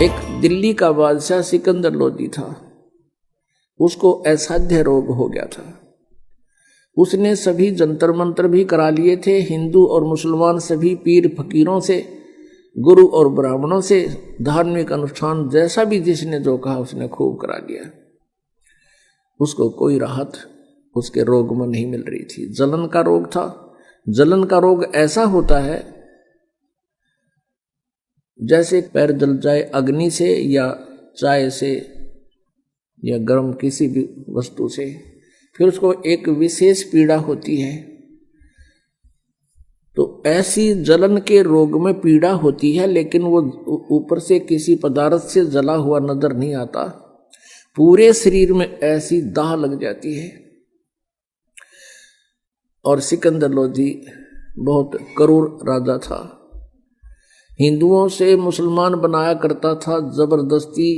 एक दिल्ली का बादशाह सिकंदर लोदी था, उसको असाध्य रोग हो गया था। उसने सभी जंतर मंत्र भी करा लिए थे, हिंदू और मुसलमान सभी पीर फकीरों से, गुरु और ब्राह्मणों से, धार्मिक अनुष्ठान जैसा भी जिसने जो कहा उसने खूब करा लिया। उसको कोई राहत उसके रोग में नहीं मिल रही थी। जलन का रोग था। जलन का रोग ऐसा होता है जैसे पैर जल जाए अग्नि से या चाय से या गर्म किसी भी वस्तु से, फिर उसको एक विशेष पीड़ा होती है। तो ऐसी जलन के रोग में पीड़ा होती है, लेकिन वो ऊपर से किसी पदार्थ से जला हुआ नजर नहीं आता, पूरे शरीर में ऐसी दाह लग जाती है। और सिकंदर लोदी बहुत क्रूर राजा था, हिंदुओं से मुसलमान बनाया करता था जबरदस्ती।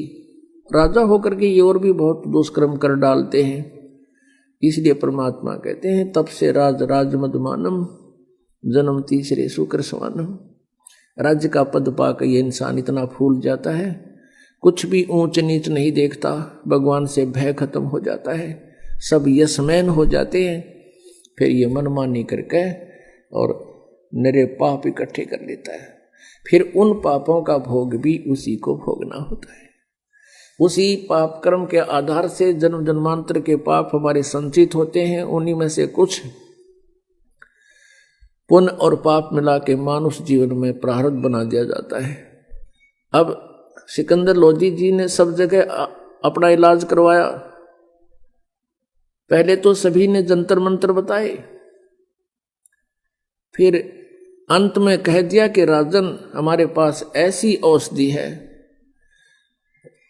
राजा होकर के ये और भी बहुत दुष्कर्म कर डालते हैं। इसलिए परमात्मा कहते हैं तब से राज राज मदमानम जन्म तीसरे शुक्र स्वानम। राज्य का पद पाकर ये इंसान इतना फूल जाता है, कुछ भी ऊंच नीच नहीं देखता, भगवान से भय खत्म हो जाता है, सब यशमैन हो जाते हैं। फिर ये मनमानी करके और नरे पाप इकट्ठे कर लेता है, फिर उन पापों का भोग भी उसी को भोगना होता है। उसी पाप कर्म के आधार से जन्म जन्मांतर के पाप हमारे संचित होते हैं। उन्हीं में से कुछ पुण्य और पाप मिला के मानुष जीवन में प्रारब्ध बना दिया जाता है। अब सिकंदर लोदी जी ने सब जगह अपना इलाज करवाया। पहले तो सभी ने जंतर मंत्र बताए, फिर अंत में कह दिया कि राजन हमारे पास ऐसी औषधि है,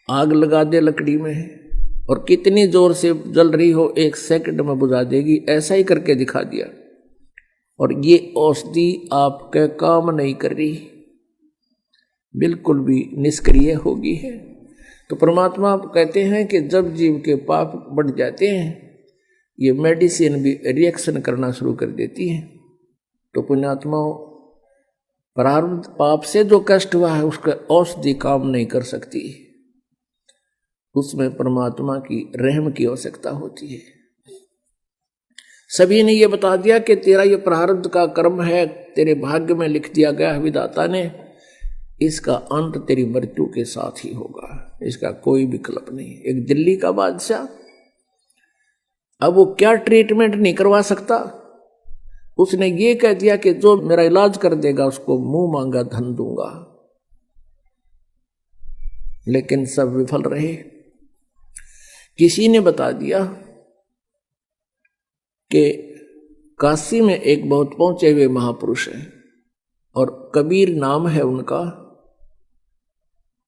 आग लगा दे लकड़ी में और कितनी जोर से जल रही हो 1 सेकंड में बुझा देगी, ऐसा ही करके दिखा दिया। और ये औषधि आपके काम नहीं कर रही, बिल्कुल भी निष्क्रिय होगी है। तो परमात्मा कहते हैं कि जब जीव के पाप बढ़ जाते हैं, ये मेडिसिन भी रिएक्शन करना शुरू कर देती है। तो पुण्यात्माओं, प्रारब्ध पाप से जो कष्ट हुआ है उसका औषधि काम नहीं कर सकती, उसमें परमात्मा की रहम की आवश्यकता होती है। सभी ने ये बता दिया कि तेरा ये प्रारब्ध का कर्म है, तेरे भाग्य में लिख दिया गया है विधाता ने, इसका अंत तेरी मृत्यु के साथ ही होगा, इसका कोई विकल्प नहीं। एक दिल्ली का बादशाह, अब वो क्या ट्रीटमेंट नहीं करवा सकता, उसने ये कह दिया कि जो मेरा इलाज कर देगा उसको मुंह मांगा धन दूंगा। लेकिन सब विफल रहे। किसी ने बता दिया कि काशी में एक बहुत पहुंचे हुए महापुरुष है और कबीर नाम है उनका,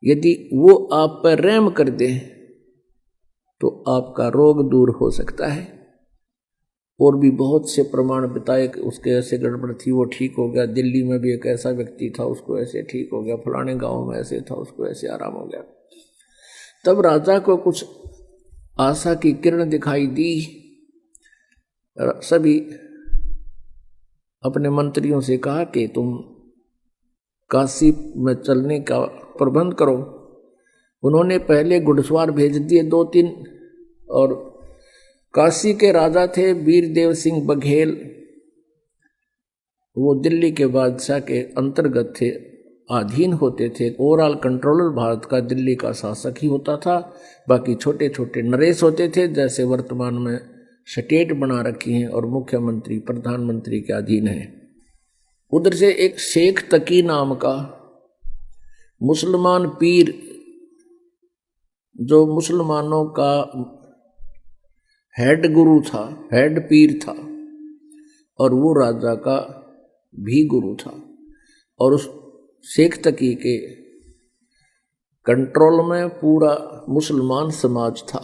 यदि वो आप पर रहम कर दे तो आपका रोग दूर हो सकता है। और भी बहुत से प्रमाण बताए कि उसके ऐसे गड़बड़ थी, वो ठीक हो गया। दिल्ली में भी एक ऐसा व्यक्ति था, उसको ऐसे ठीक हो गया। फलाने गांव में ऐसे था, उसको ऐसे आराम हो गया। तब राजा को कुछ आशा की किरण दिखाई दी। सभी अपने मंत्रियों से कहा कि तुम काशी में चलने का प्रबंध करो। उन्होंने पहले घुड़सवार भेज दिए 2-3, और काशी के राजा थे वीरदेव सिंह बघेल, वो दिल्ली के बादशाह के अंतर्गत थे, अधीन होते थे। ओवरऑल कंट्रोलर भारत का दिल्ली का शासक ही होता था, बाकी छोटे छोटे नरेश होते थे, जैसे वर्तमान में स्टेट बना रखी हैं और मुख्यमंत्री प्रधानमंत्री के अधीन है। उधर से एक शेख तकी नाम का मुसलमान पीर, जो मुसलमानों का हेड गुरु था, हेड पीर था, और वो राजा का भी गुरु था, और उस शेख तकी के कंट्रोल में पूरा मुसलमान समाज था।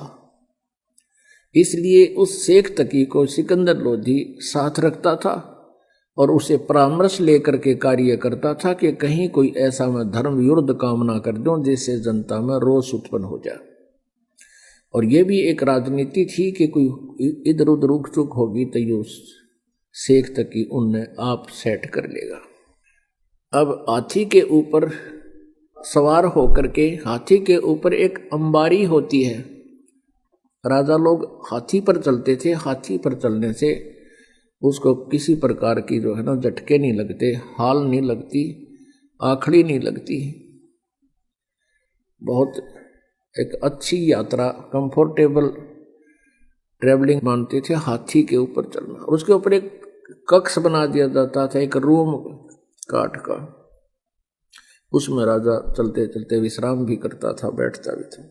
इसलिए उस शेख तकी को सिकंदर लोदी साथ रखता था और उसे परामर्श लेकर के कार्य करता था कि कहीं कोई ऐसा मैं धर्म विरुद्ध काम ना कर दूं जिससे जनता में रोष उत्पन्न हो जाए। और ये भी एक राजनीति थी कि कोई इधर उधर रुक चुक होगी तो ये शेख तक की उनने आप सेट कर लेगा। अब हाथी के ऊपर सवार होकर के, हाथी के ऊपर एक अंबारी होती है, राजा लोग हाथी पर चलते थे। हाथी पर चलने से उसको किसी प्रकार की जो है ना झटके नहीं लगते, हाल नहीं लगती, आखड़ी नहीं लगती। बहुत एक अच्छी यात्रा, कंफर्टेबल ट्रेवलिंग मानते थे हाथी के ऊपर चलना। और उसके ऊपर एक कक्ष बना दिया जाता था, एक रूम काठ का, उसमें राजा चलते चलते विश्राम भी करता था, बैठता भी था।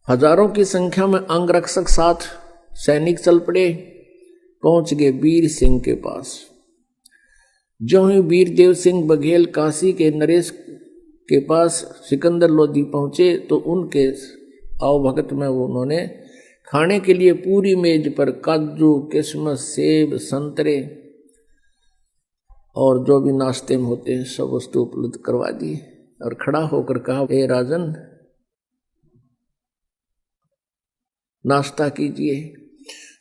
हजारों की संख्या में अंगरक्षक साथ सैनिक चल पड़े, पहुंच गए वीर सिंह के पास। जो ही वीरदेव सिंह बघेल काशी के नरेश के पास सिकंदर लोधी पहुंचे तो उनके आवभगत में उन्होंने खाने के लिए पूरी मेज पर काजू, किशमिश, सेब, संतरे और जो भी नाश्ते में होते हैं सब वस्तु उपलब्ध करवा दी और खड़ा होकर कहा, ए राजन नाश्ता कीजिए।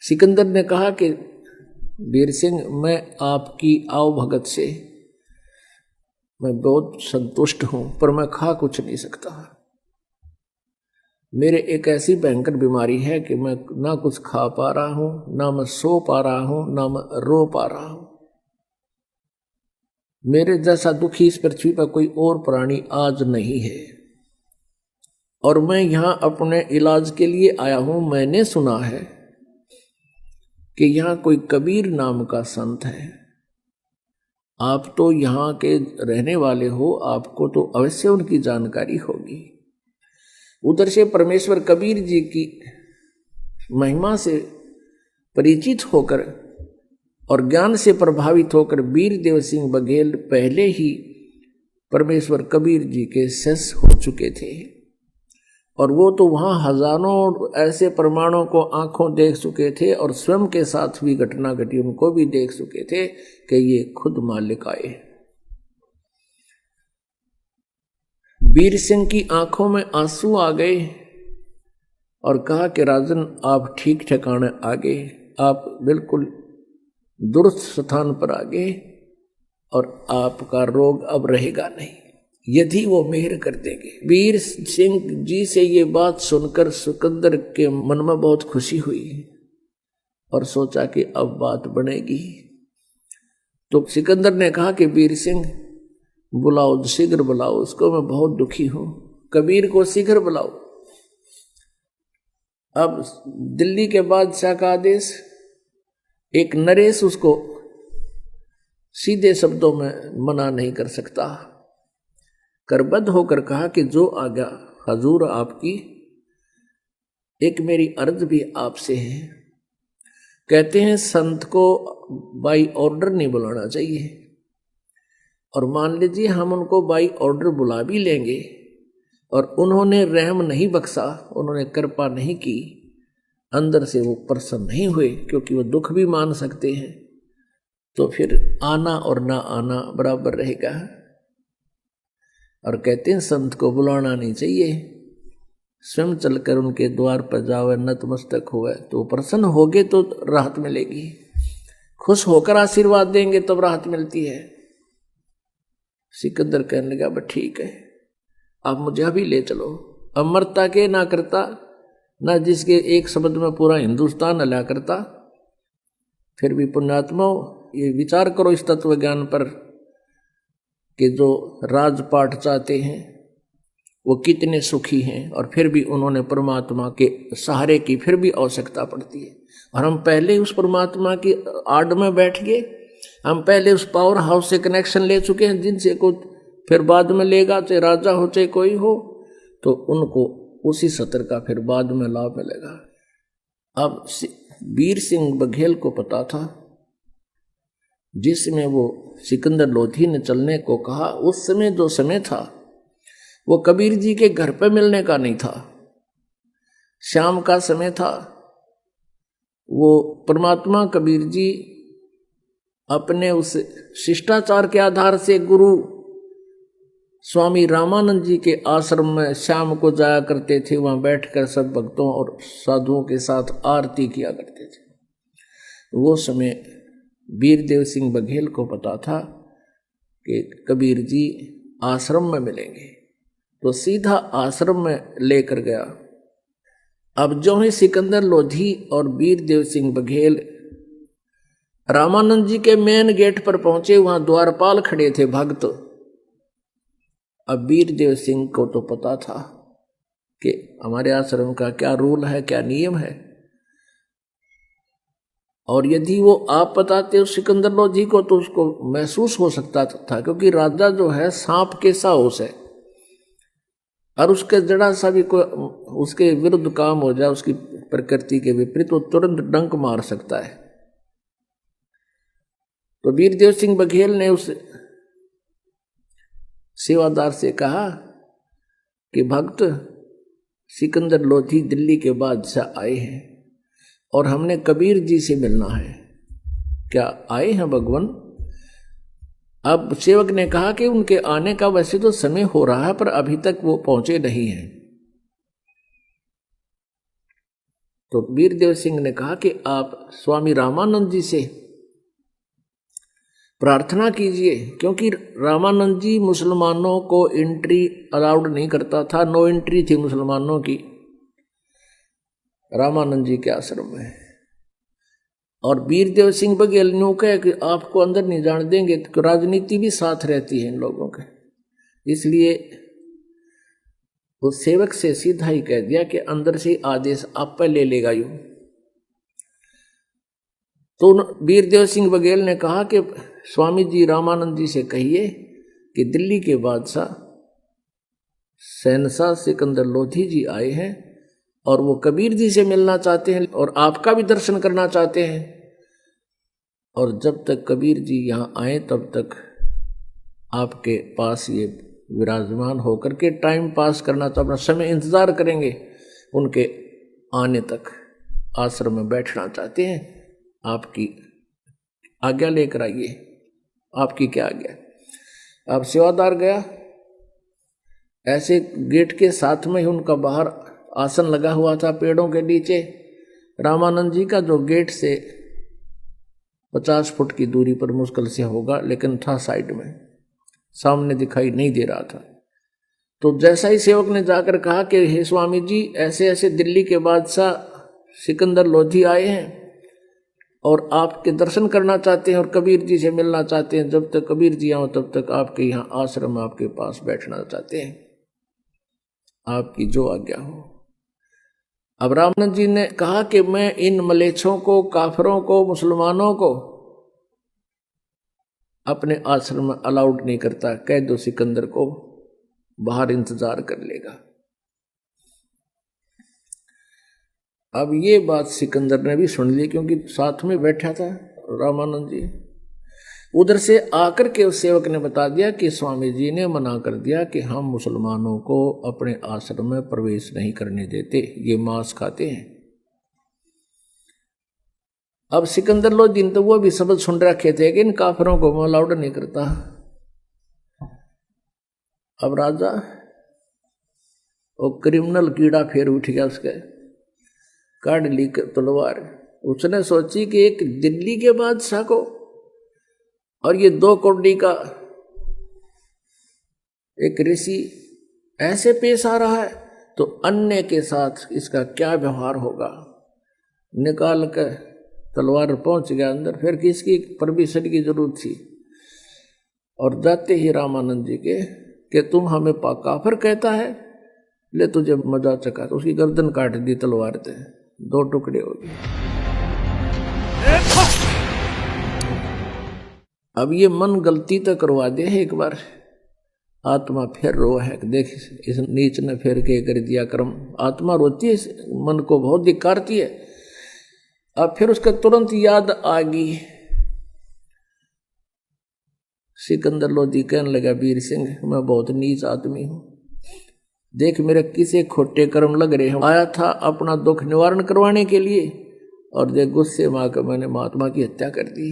सिकंदर ने कहा कि वीर सिंह, मैं आपकी आवभगत से मैं बहुत संतुष्ट हूं, पर मैं खा कुछ नहीं सकता। मेरे एक ऐसी भयंकर बीमारी है कि मैं ना कुछ खा पा रहा हूं, ना मैं सो पा रहा हूं, ना मैं रो पा रहा हूं। मेरे जैसा दुखी इस पृथ्वी पर कोई और प्राणी आज नहीं है, और मैं यहां अपने इलाज के लिए आया हूं। मैंने सुना है कि यहां कोई कबीर नाम का संत है। आप तो यहां के रहने वाले हो, आपको तो अवश्य उनकी जानकारी होगी। उधर से परमेश्वर कबीर जी की महिमा से परिचित होकर और ज्ञान से प्रभावित होकर वीरदेव सिंह बघेल पहले ही परमेश्वर कबीर जी के शिष्य हो चुके थे, और वो तो वहां हजारों ऐसे प्रमाणों को आंखों देख चुके थे और स्वयं के साथ भी घटना घटी उनको भी देख चुके थे कि ये खुद मालिक आए। वीर सिंह की आंखों में आंसू आ गए और कहा कि राजन, आप ठीक ठिकाने आ गए, आप बिल्कुल दुरुस्त स्थान पर आ गए और आपका रोग अब रहेगा नहीं, यदि वो मेहर कर देंगे। वीर सिंह जी से ये बात सुनकर सिकंदर के मन में बहुत खुशी हुई और सोचा कि अब बात बनेगी। तो सिकंदर ने कहा कि वीर सिंह बुलाओ, शीघ्र बुलाओ उसको, मैं बहुत दुखी हूं, कबीर को शीघ्र बुलाओ। अब दिल्ली के बादशाह का आदेश, एक नरेश उसको सीधे शब्दों में मना नहीं कर सकता, करबद्ध होकर कहा कि जो आज्ञा हजूर आपकी, एक मेरी अर्ज भी आपसे है। कहते हैं संत को बाई ऑर्डर नहीं बुलाना चाहिए, और मान लीजिए हम उनको बाई ऑर्डर बुला भी लेंगे और उन्होंने रहम नहीं बख्शा, उन्होंने कृपा नहीं की, अंदर से वो प्रसन्न नहीं हुए, क्योंकि वो दुख भी मान सकते हैं, तो फिर आना और ना आना बराबर रहेगा। और कहते हैं संत को बुलाना नहीं चाहिए, स्वयं चलकर उनके द्वार पर जावे, नतमस्तक हुए, तो प्रसन्न होगे तो राहत मिलेगी, खुश होकर आशीर्वाद देंगे तब राहत मिलती है। सिकंदर कहने लगा, बस ठीक है, आप मुझे अभी ले चलो। अमरता के ना करता, ना जिसके एक शब्द में पूरा हिंदुस्तान हला करता। फिर भी पुण्यात्मा, ये विचार करो इस तत्व ज्ञान पर कि जो राजपाट चाहते हैं वो कितने सुखी हैं, और फिर भी उन्होंने परमात्मा के सहारे की फिर भी आवश्यकता पड़ती है। और हम पहले उस परमात्मा की आड़ में बैठ गए, हम पहले उस पावर हाउस से कनेक्शन ले चुके हैं, जिनसे को फिर बाद में लेगा, चाहे राजा हो चाहे कोई हो, तो उनको उसी सत्र का फिर बाद में लाभ मिलेगा। अब वीर सिंह बघेल को पता था, जिसमें वो सिकंदर लोधी ने चलने को कहा, उस समय जो समय था वो कबीर जी के घर पे मिलने का नहीं था, शाम का समय था। वो परमात्मा कबीर जी अपने उस शिष्टाचार के आधार से गुरु स्वामी रामानंद जी के आश्रम में शाम को जाया करते थे, वहां बैठकर सब भक्तों और साधुओं के साथ आरती किया करते थे। वो समय वीरदेव सिंह बघेल को पता था कि कबीर जी आश्रम में मिलेंगे, तो सीधा आश्रम में लेकर गया। अब जो ही सिकंदर लोधी और वीरदेव सिंह बघेल रामानंद जी के मेन गेट पर पहुंचे, वहां द्वारपाल खड़े थे भक्त। अब वीरदेव सिंह को तो पता था कि हमारे आश्रम का क्या रूल है, क्या नियम है, और यदि वो आप बताते हो सिकंदर लोधी को तो उसको महसूस हो सकता था, क्योंकि राजा जो है सांप के साहस है, और उसके जरा सा भी कोई उसके विरुद्ध काम हो जाए, उसकी प्रकृति के विपरीत, वो तुरंत डंक मार सकता है। तो वीरदेव सिंह बघेल ने उस सेवादार से कहा कि भक्त सिकंदर लोधी दिल्ली के बादशाह आए हैं और हमने कबीर जी से मिलना है, क्या आए हैं भगवान? अब सेवक ने कहा कि उनके आने का वैसे तो समय हो रहा है, पर अभी तक वो पहुंचे नहीं हैं। तो वीरदेव सिंह ने कहा कि आप स्वामी रामानंद जी से प्रार्थना कीजिए, क्योंकि रामानंद जी मुसलमानों को एंट्री अलाउड नहीं करता था, नो एंट्री थी मुसलमानों की रामानंद जी के आश्रम में। और वीरदेव सिंह बघेल ने कहा कि आपको अंदर नहीं जाने देंगे, तो राजनीति भी साथ रहती है इन लोगों के, इसलिए उस सेवक से सीधा ही कह दिया कि अंदर से आदेश आप पर ले लेगा यूं। तो वीरदेव सिंह बघेल ने कहा कि स्वामी जी रामानंद जी से कहिए कि दिल्ली के बादशाह शहनशाह सिकंदर लोधी जी आए हैं और वो कबीर जी से मिलना चाहते हैं और आपका भी दर्शन करना चाहते हैं, और जब तक कबीर जी यहाँ आए तब तक आपके पास ये विराजमान होकर के टाइम पास करना, तो अपना समय इंतजार करेंगे, उनके आने तक आश्रम में बैठना चाहते हैं, आपकी आज्ञा लेकर आइए, आपकी क्या आज्ञा? अब सेवादार गया, ऐसे गेट के साथ में ही उनका बाहर आसन लगा हुआ था पेड़ों के नीचे। रामानंद जी का जो गेट से 50 फुट की दूरी पर मुश्किल से होगा, लेकिन था साइड में, सामने दिखाई नहीं दे रहा था। तो जैसा ही सेवक ने जाकर कहा कि हे स्वामी जी, ऐसे ऐसे दिल्ली के बादशाह सिकंदर लोधी आए हैं और आपके दर्शन करना चाहते हैं और कबीर जी से मिलना चाहते हैं, जब तक कबीर जी आओ तब तक आपके यहाँ आश्रम आपके पास बैठना चाहते हैं, आपकी जो आज्ञा हो। अब रामानंद जी ने कहा कि मैं इन मलेच्छों को, काफिरों को, मुसलमानों को अपने आश्रम में अलाउड नहीं करता, कह दो सिकंदर को बाहर इंतजार कर लेगा। अब ये बात सिकंदर ने भी सुन ली, क्योंकि साथ में बैठा था रामानंद जी। उधर से आकर के उस सेवक ने बता दिया कि स्वामी जी ने मना कर दिया कि हम मुसलमानों को अपने आश्रम में प्रवेश नहीं करने देते, ये मांस खाते हैं। अब सिकंदर लोधी तो वो भी शब्द सुन रखे थे कि इन काफिरों को मैं अलाउड नहीं करता। अब राजा वो क्रिमिनल कीड़ा फिर उठ गया, उसके काट ली तलवार। उसने सोची कि एक दिल्ली के बादशाह को और ये 2 कौड़ी का एक ऋषि ऐसे पेश आ रहा है, तो अन्य के साथ इसका क्या व्यवहार होगा। निकाल कर तलवार पहुंच गया अंदर, फिर किसकी परमिशन की जरूरत थी। और जाते ही रामानंद जी के कि तुम हमें काफिर कहता है, ले तुझे मजा चका, तो उसकी गर्दन काट दी तलवार से, 2 टुकड़े हो गए। अब ये मन गलती तो करवा दे है एक बार, आत्मा फिर रो है, देख इस नीच ने फिर के कर दिया कर्म। आत्मा रोती है, मन को बहुत धिक्कारती है। अब फिर उसका तुरंत याद आ गई। सिकंदर लोधी कहने लगा, वीर सिंह मैं बहुत नीच आदमी हूं, देख मेरे किसे खोटे कर्म लग रहे हैं। आया था अपना दुख निवारण करवाने के लिए, और देख गुस्से में आकर मैंने महात्मा की हत्या कर दी।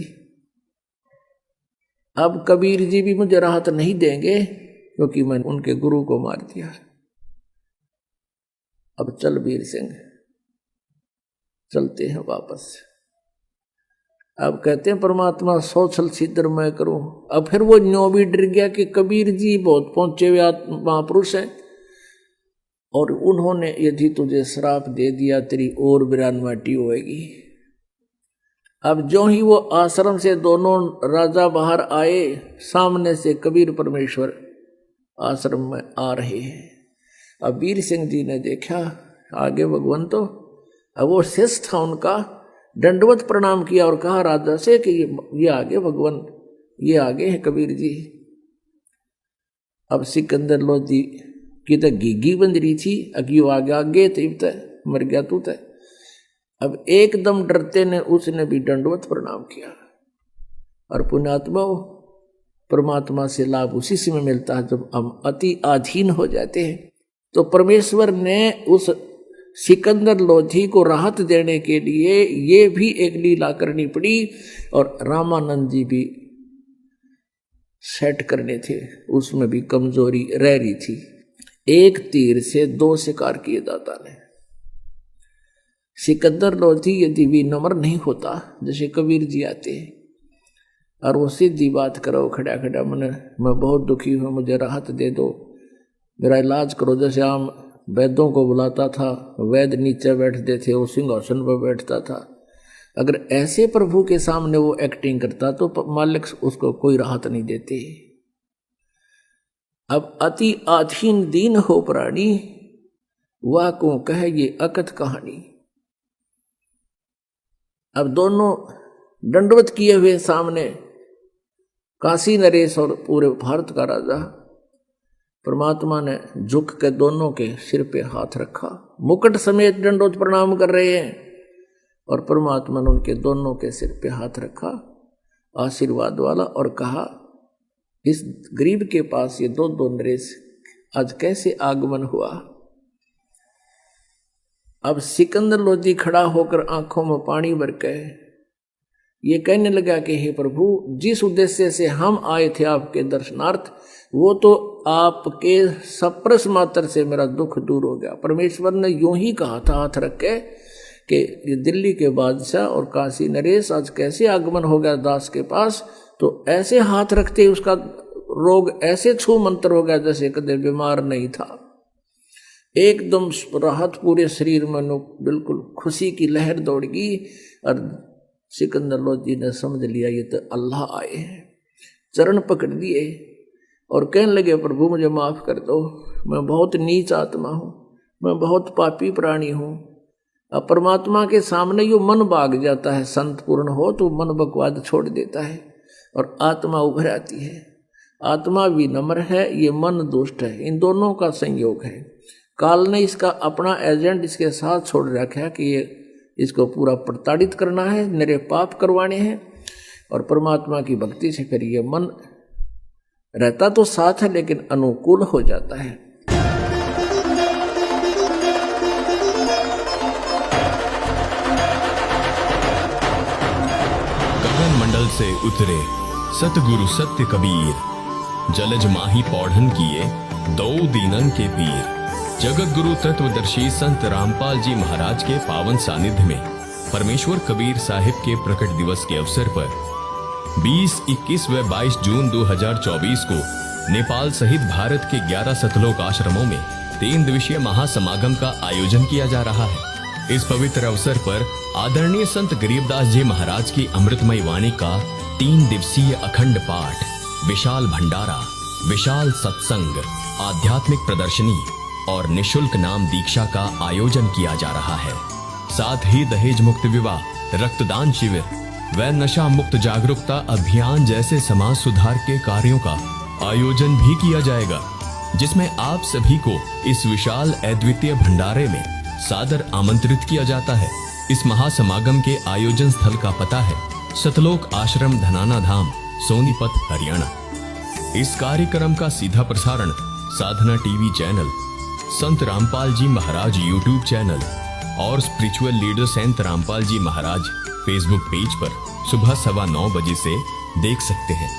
अब कबीर जी भी मुझे राहत नहीं देंगे, क्योंकि मैंने उनके गुरु को मार दिया। अब चल वीर सिंह, चलते हैं वापस। अब कहते हैं परमात्मा सौछल छिद्र मैं करूं। अब फिर वो न्यो भी डर गया कि कबीर जी बहुत पहुंचे हुए महापुरुष हैं, और उन्होंने यदि तुझे श्राप दे दिया तेरी और बिरान माटी होएगी। अब जो ही वो आश्रम से दोनों राजा बाहर आए, सामने से कबीर परमेश्वर आश्रम में आ रहे हैं। अब वीर सिंह जी ने देखा आगे भगवान, तो अब वो शिष्य था उनका, दंडवत प्रणाम किया और कहा राजा से कि ये आगे भगवान, ये आगे है कबीर जी। अब सिकंदर लोधी की तो घीघी बंद रही थी, अगियो आगे आगे थे, मर गया तू तय। अब एकदम डरते ने उसने भी दंडवत प्रणाम किया। और पुण्यात्मा परमात्मा से लाभ उसी समय मिलता है जब हम अति अधीन हो जाते हैं। तो परमेश्वर ने उस सिकंदर लोधी को राहत देने के लिए ये भी एक लीला करनी पड़ी, और रामानंद जी भी सेट करने थे, उसमें भी कमजोरी रह रही थी। एक तीर से दो शिकार किए दाता ने। सिकंदर लोधी यदि भी नम्र नहीं होता, जैसे कबीर जी आते हैं और वो सीधी बात करो खड़ा खड़ा, मैं बहुत दुखी हूँ, मुझे राहत दे दो, मेरा इलाज करो। जैसे आम वैद्यों को बुलाता था, वैद्य नीचे बैठते थे, वो सिंहासन पर बैठता था। अगर ऐसे प्रभु के सामने वो एक्टिंग करता तो मालिक उसको कोई राहत नहीं देते। अब अति अधीन दीन हो प्राणी, वह को कहे ये अकथ कहानी। अब दोनों दंडवत किए हुए सामने, काशी नरेश और पूरे भारत का राजा, परमात्मा ने झुक के दोनों के सिर पे हाथ रखा, मुकुट समेत दंडवत प्रणाम कर रहे हैं, और परमात्मा ने उनके दोनों के सिर पे हाथ रखा आशीर्वाद वाला, और कहा इस गरीब के पास ये दो नरेश आज कैसे आगमन हुआ। अब सिकंदर लोधी खड़ा होकर आंखों में पानी भर के ये कहने लगा कि हे प्रभु, जिस उद्देश्य से हम आए थे आपके दर्शनार्थ, वो तो आपके सप्रस मात्र से मेरा दुख दूर हो गया। परमेश्वर ने यूं ही कहा था हाथ रख के कि ये दिल्ली के बादशाह और काशी नरेश आज कैसे आगमन हो गया दास के पास। तो ऐसे हाथ रखते उसका रोग ऐसे छू मंत्र हो गया जैसे कदे बीमार नहीं था। एकदम राहत पूरे शरीर में, बिल्कुल खुशी की लहर दौड़ गई। और सिकंदर लोधी ने समझ लिया ये तो अल्लाह आए हैं, चरण पकड़ दिए और कहने लगे प्रभु मुझे माफ कर दो, मैं बहुत नीच आत्मा हूँ, मैं बहुत पापी प्राणी हूँ। अब परमात्मा के सामने यो मन भाग जाता है, संत पूर्ण हो तो मन बकवाद छोड़ देता है और आत्मा उभर आती है। आत्मा भी नम्र है, ये मन दुष्ट है, इन दोनों का संयोग है। काल ने इसका अपना एजेंट इसके साथ छोड़ रखा है कि ये इसको पूरा प्रताड़ित करना है, मेरे पाप करवाने हैं। और परमात्मा की भक्ति से फिर ये मन रहता तो साथ है लेकिन अनुकूल हो जाता है। गगन मंडल से उतरे सतगुरु सत्य कबीर, जलज माही पौढ़न किए दो दीनन के पीर। जगत गुरु तत्वदर्शी संत रामपाल जी महाराज के पावन सानिध्य में परमेश्वर कबीर साहिब के प्रकट दिवस के अवसर पर 20, 21 व 22 जून 2024 को नेपाल सहित भारत के 11 सतलोक आश्रमों में 3 दिवसीय महासमागम का आयोजन किया जा रहा है। इस पवित्र अवसर पर आदरणीय संत गरीबदास जी महाराज की अमृतमय वाणी का 3 दिवसीय अखंड पाठ, विशाल भंडारा, विशाल सत्संग, आध्यात्मिक प्रदर्शनी और निशुल्क नाम दीक्षा का आयोजन किया जा रहा है। साथ ही दहेज मुक्त विवाह, रक्तदान शिविर व नशा मुक्त जागरूकता अभियान जैसे समाज सुधार के कार्यों का आयोजन भी किया जाएगा, जिसमें आप सभी को इस विशाल अद्वितीय भंडारे में सादर आमंत्रित किया जाता है। इस महासमागम के आयोजन स्थल का पता है सतलोक आश्रम, धनाना धाम, सोनीपत, हरियाणा। इस कार्यक्रम का सीधा प्रसारण साधना टीवी चैनल, संत रामपाल जी महाराज यूट्यूब चैनल और स्पिरिचुअल लीडर संत रामपाल जी महाराज फेसबुक पेज पर सुबह 9:15 बजे से देख सकते हैं।